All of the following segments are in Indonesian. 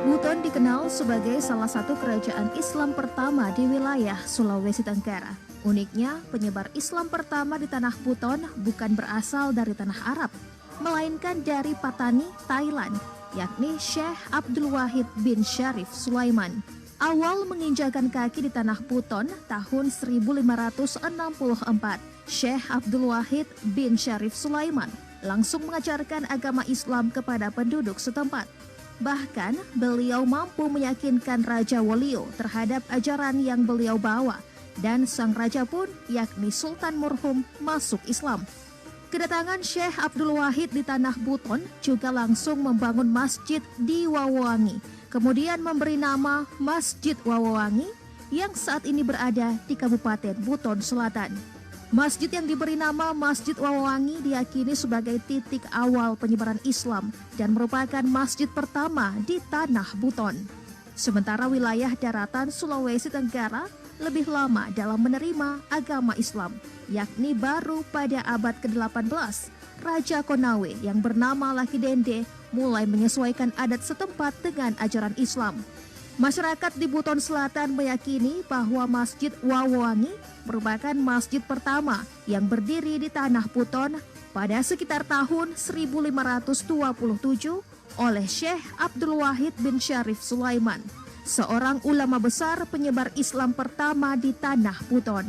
Buton dikenal sebagai salah satu kerajaan Islam pertama di wilayah Sulawesi Tenggara. Uniknya, penyebar Islam pertama di tanah Buton bukan berasal dari tanah Arab, melainkan dari Patani, Thailand, yakni Syekh Abdul Wahid bin Syarif Sulaiman. Awal menginjakan kaki di tanah Buton tahun 1564, Syekh Abdul Wahid bin Syarif Sulaiman langsung mengajarkan agama Islam kepada penduduk setempat. Bahkan, beliau mampu meyakinkan Raja Wolio terhadap ajaran yang beliau bawa, dan sang raja pun, yakni Sultan Murhum, masuk Islam. Kedatangan Syekh Abdul Wahid di tanah Buton juga langsung membangun masjid di Wawowangi, kemudian memberi nama Masjid Wawowangi yang saat ini berada di Kabupaten Buton Selatan. Masjid yang diberi nama Masjid Wawowangi diyakini sebagai titik awal penyebaran Islam dan merupakan masjid pertama di tanah Buton. Sementara wilayah daratan Sulawesi Tenggara lebih lama dalam menerima agama Islam, yakni baru pada abad ke-18, Raja Konawe yang bernama Laki Dende mulai menyesuaikan adat setempat dengan ajaran Islam. Masyarakat di Buton Selatan meyakini bahwa Masjid Wawowangi merupakan masjid pertama yang berdiri di tanah Buton pada sekitar tahun 1527 oleh Syekh Abdul Wahid bin Syarif Sulaiman, seorang ulama besar penyebar Islam pertama di tanah Buton.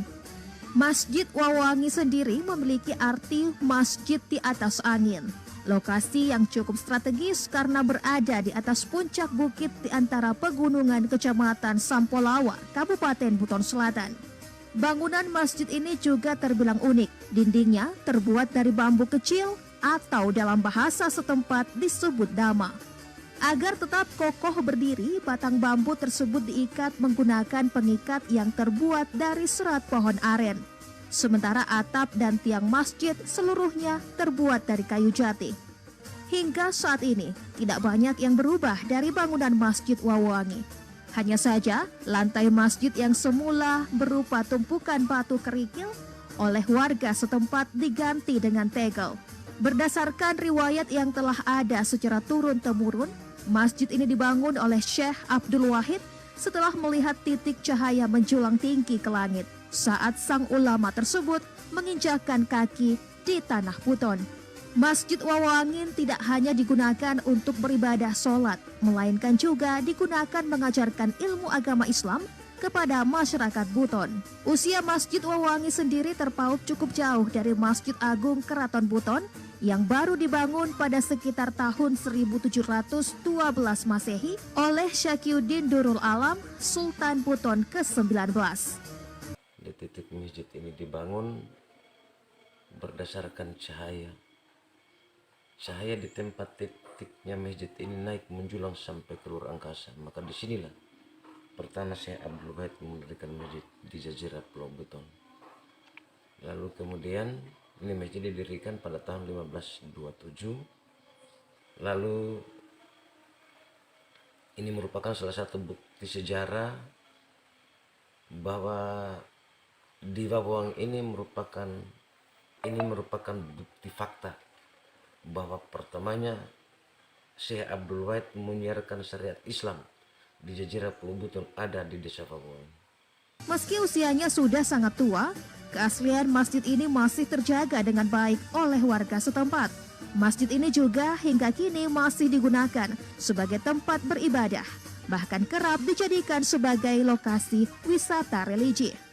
Masjid Wawowangi sendiri memiliki arti masjid di atas angin. Lokasi yang cukup strategis karena berada di atas puncak bukit di antara pegunungan Kecamatan Sampolawa, Kabupaten Buton Selatan. Bangunan masjid ini juga terbilang unik. Dindingnya terbuat dari bambu kecil atau dalam bahasa setempat disebut dama. Agar tetap kokoh berdiri, batang bambu tersebut diikat menggunakan pengikat yang terbuat dari serat pohon aren. Sementara atap dan tiang masjid seluruhnya terbuat dari kayu jati. Hingga saat ini, tidak banyak yang berubah dari bangunan Masjid Wawowangi. Hanya saja, lantai masjid yang semula berupa tumpukan batu kerikil oleh warga setempat diganti dengan tegel. Berdasarkan riwayat yang telah ada secara turun-temurun, masjid ini dibangun oleh Syekh Abdul Wahid setelah melihat titik cahaya menjulang tinggi ke langit saat sang ulama tersebut menginjakkan kaki di tanah Buton. Masjid Wawowangi tidak hanya digunakan untuk beribadah sholat, melainkan juga digunakan mengajarkan ilmu agama Islam kepada masyarakat Buton. Usia Masjid Wawowangi sendiri terpaut cukup jauh dari Masjid Agung Keraton Buton yang baru dibangun pada sekitar tahun 1712 Masehi oleh Syakyuddin Durul Alam, Sultan Buton ke-19. Di titik masjid ini dibangun berdasarkan cahaya. Cahaya di tempat titiknya masjid ini naik menjulang sampai ke luar angkasa. Maka disinilah pertama Syekh Abdul Wahid mendirikan masjid di Jazirah Pulau Buton. Lalu kemudian ini masjid didirikan pada tahun 1527. Lalu ini merupakan salah satu bukti sejarah bahwa di Wawowangi ini merupakan bukti fakta bahwa pertamanya Syekh Abdul Wahid menyiarkan syariat Islam di Jazirah Pulau Buton ada di desa Wawowangi. Meski usianya sudah sangat tua, keaslian masjid ini masih terjaga dengan baik oleh warga setempat. Masjid ini juga hingga kini masih digunakan sebagai tempat beribadah, bahkan kerap dijadikan sebagai lokasi wisata religi.